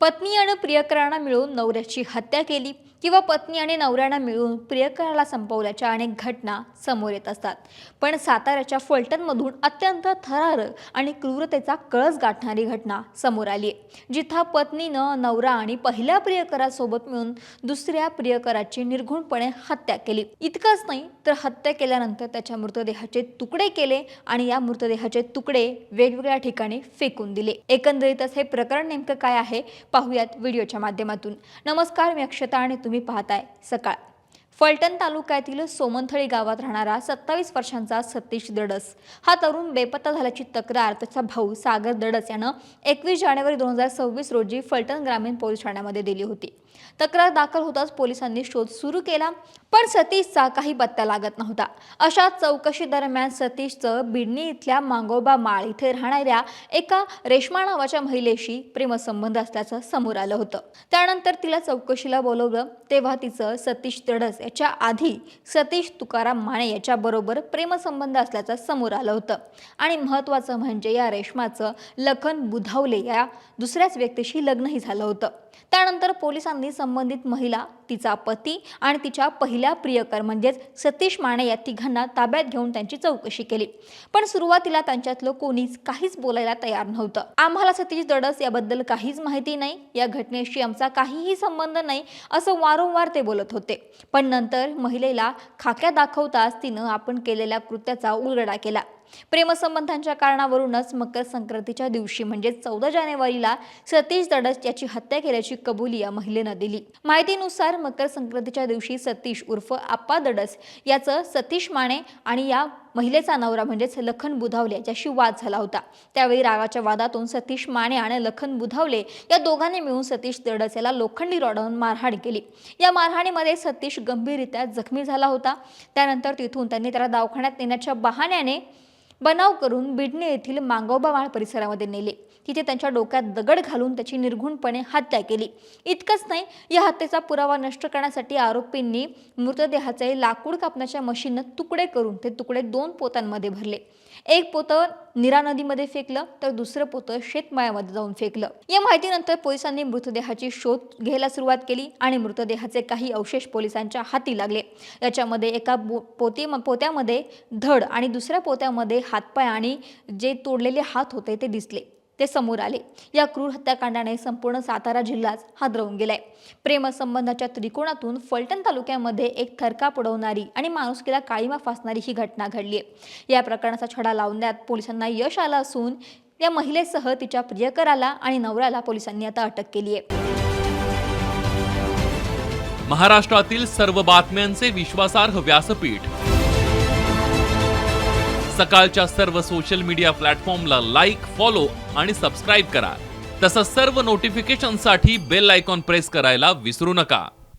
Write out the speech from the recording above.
पत्नी आणि प्रियकरांना मिळून नवऱ्याची हत्या केली किंवा पत्नी आणि नवऱ्यानं मिळून प्रियकराला संपवल्याच्या अनेक घटना समोर येत असतात। पण साताऱ्याच्या फलटणमधून अत्यंत थरारक आणि क्रूरतेचा कळस गाठणारी घटना समोर आली आहे, जिथं पत्नीनं नवरा आणि पहिल्या प्रियकरासोबत मिळून दुसऱ्या प्रियकराची निर्घृणपणे हत्या केली। इतकंच नाही तर हत्या केल्यानंतर त्याच्या मृतदेहाचे तुकडे केले आणि या मृतदेहाचे तुकडे वेगवेगळ्या ठिकाणी फेकून दिले। एकंदरीतच हे प्रकरण नेमकं काय आहे पाहूयात व्हिडिओच्या माध्यमातून। नमस्कार, मी अक्षता आणि तुम्ही पाहताय सकाळ। फलटण तालुक्यातील सोमनथळी गावात राहणारा 27 वर्षांचा सतीश दडस हा तरुण बेपत्ता झाल्याची तक्रार त्याचा भाऊ सागर दडस यानं 21 जानेवारी 2026 रोजी फलटण ग्रामीण पोलीस ठाण्यामध्ये दिली होती। तक्रार दाखल होताच पोलिसांनी शोध सुरू केला, पण सतीशचा काही पत्ता लागत नव्हता। अशा चौकशी दरम्यान सतीशचं बिडणी इथल्या मांगोबा माळ इथे राहणाऱ्या एका रेश्मा नावाच्या महिलेशी प्रेमसंबंध असल्याचं समोर आलं होतं। त्यानंतर तिला चौकशीला बोलवलं तेव्हा तिचं सतीश दडस याच्या आधी सतीश तुकाराम माने याच्या बरोबर प्रेमसंबंध असल्याचं समोर आलं होतं। आणि महत्त्वाचं म्हणजे या रेश्माचं लखन बुधावले या दुसऱ्याच व्यक्तीशी लग्नही झालं होतं। त्यानंतर पोलिसांनी संबंधित महिला, तिचा पती आणि तिच्या पहिल्या प्रियकर म्हणजेच सतीश माने या तिघांना ताब्यात घेऊन त्यांची चौकशी केली, पण सुरुवातीला त्यांच्यातलं कोणीच काहीच बोलायला तयार नव्हतं। आम्हाला सतीश दडस याबद्दल काहीच माहिती नाही, या घटनेशी आमचा काहीही संबंध नाही असं वारंवार ते बोलत होते। पण नंतर महिलेला खाक्या दाखवताच तिनं आपण केलेल्या कृत्याचा उलगडा केला। प्रेमसंबंधांच्या कारणावरूनच मकर संक्रांतीच्या दिवशी म्हणजे 14 जानेवारीला सतीश दडस याची हत्या केल्याची कबुली या महिलेनं दिली। माहितीनुसार मकर संक्रांतीच्या दिवशी सतीश उर्फ आप्पा दडस याचं सतीश माने आणि या महिलेचा नवरा म्हणजेच लखन बुधावले याच्याशी वाद झाला होता। त्यावेळी रागाच्या वादातून सतीश माने आणि लखन बुधावले या दोघांनी मिळून सतीश दडस याला लोखंडी रॉडवून मारहाण केली। या मारहाणीमध्ये सतीश गंभीररित्या जखमी झाला होता। त्यानंतर तिथून त्यांनी त्याला दवाखान्यात नेण्याच्या बहाण्याने बनाव करून बिडणी येथील मांगोबा माळ परिसरामध्ये नेले। तिथे त्यांच्या डोक्यात दगड घालून त्याची निर्घृणपणे हत्या केली। इतकंच नाही, या हत्येचा पुरावा नष्ट करण्यासाठी आरोपींनी मृतदेहाचे लाकूड कापण्याच्या मशीननं तुकडे करून ते तुकडे 2 पोत्यांमध्ये भरले। एक पोतं नीरा नदीमध्ये फेकलं तर दुसरं पोतं शेतमाळ्यामध्ये जाऊन फेकलं। या माहितीनंतर पोलिसांनी मृतदेहाची शोध घ्यायला सुरुवात केली आणि मृतदेहाचे काही अवशेष पोलिसांच्या हाती लागले। याच्यामध्ये एका पोत्यामध्ये धड आणि दुसऱ्या पोत्यामध्ये हातपाय आणि जे तोडलेले हात होते ते दिसले, ते समोर आले। या क्रूर हत्याकांडाने संपूर्ण सातारा जिल्हाच हादरवून गेलाय। प्रेमसंबंधाच्या त्रिकोणातून फलटण तालुक्यामध्ये एक थरकाप उडवणारी आणि माणुसकीला काळीमा फासणारी ही घटना घडली आहे। या प्रकरणाचा छडा लावण्यात पोलिसांना यश आलं असून या महिलेसह तिच्या प्रियकराला आणि नवऱ्याला पोलिसांनी आता अटक केली आहे। महाराष्ट्रातील सर्व बातम्यांचे विश्वासार्ह व्यासपीठ सकाळच्या सर्व सोशल मीडिया प्लॅटफॉर्मला लाईक, फॉलो आणि सबस्क्राईब करा। तसंच सर्व नोटिफिकेशनसाठी बेल आयकॉन प्रेस करायला विसरू नका।